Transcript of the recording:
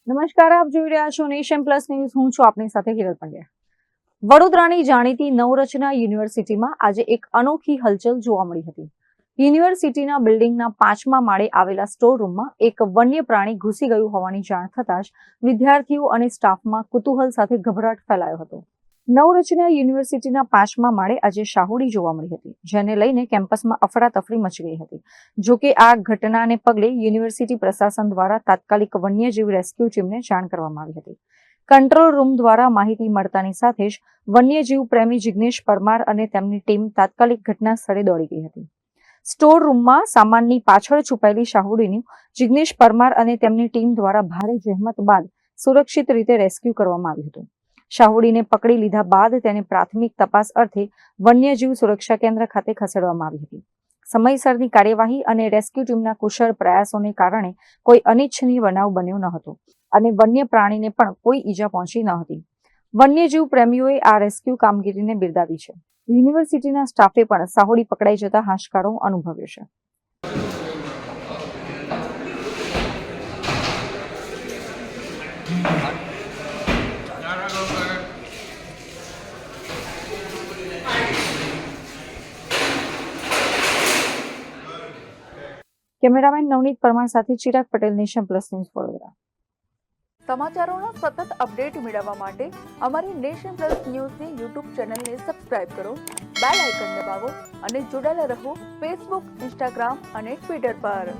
નમસ્કાર, આપ જોઈ રહ્યા છો નેશન પ્લસ ન્યૂઝ. હું છું આપની સાથે હિરલ પંડ્યા. વડોદરાની જાણીતી નવરચના યુનિવર્સિટીમાં આજે એક અનોખી હલચલ જોવા મળી હતી. યુનિવર્સિટીના બિલ્ડિંગના 5મા માળે આવેલા સ્ટોર રૂમમાં એક વન્ય પ્રાણી ઘૂસી ગયું હોવાની જાણ થતાં જ વિદ્યાર્થીઓ અને સ્ટાફમાં કુતૂહલ સાથે ગભરાટ ફેલાયો હતો. નવરચના યુનિવર્સિટીના 5મા માળે આજે શાહુડી જોવા મળી હતી, જેને લઈને કેમ્પસમાં અફરાતફરી મચી ગઈ હતી. જોકે આ ઘટનાને પગલે યુનિવર્સિટી પ્રશાસન દ્વારા તાત્કાલિક વન્યજીવ રેસ્ક્યુ ટીમને જાણ કરવામાં આવી હતી. કંટ્રોલ રૂમ દ્વારા માહિતી મળતાની સાથે જ વન્યજીવ પ્રેમી જિગ્નેશ પરમાર અને તેમની ટીમ તાત્કાલિક ઘટના સ્થળે દોડી ગઈ હતી. સ્ટોર રૂમમાં સામાનની પાછળ છુપાયેલી શાહુડીનું જિગ્નેશ પરમાર અને તેમની ટીમ દ્વારા ભારે જહેમત બાદ સુરક્ષિત રીતે રેસ્ક્યુ કરવામાં આવ્યું હતું. શાહુડીને પકડી લીધા બાદ તેને પ્રાથમિક તપાસ અર્થે વન્યજીવ સુરક્ષા કેન્દ્ર ખાતે ખસેડવામાં આવી હતી. સમયસરની કાર્યવાહી અને રેસ્ક્યુ ટીમના કુશળ પ્રયાસોને કારણે કોઈ અનિચ્છનીય બનાવ બન્યો ન હતો અને વન્ય પ્રાણીને પણ કોઈ ઈજા પહોંચી ન હતી. વન્યજીવ પ્રેમીઓએ આ રેસ્ક્યુ કામગીરીને બિરદાવી છે. યુનિવર્સિટીના સ્ટાફે પણ શાહુડી પકડાઈ જતા હાશકારો અનુભવ્યો છે. કેમેરામેન નવનીત પરમાર સાથે Chirag Patel, nation plus news, Vadodara. સમાચારોના સતત અપડેટ મેળવવા માટે અમારી નેશન પ્લસ ન્યૂઝની યુટ્યુબ ચેનલને સબસ્ક્રાઇબ કરો, બેલ આઇકન દબાવો અને જોડાયેલા રહો ફેસબુક, ઇન્સ્ટાગ્રામ અને ટ્વિટર પર.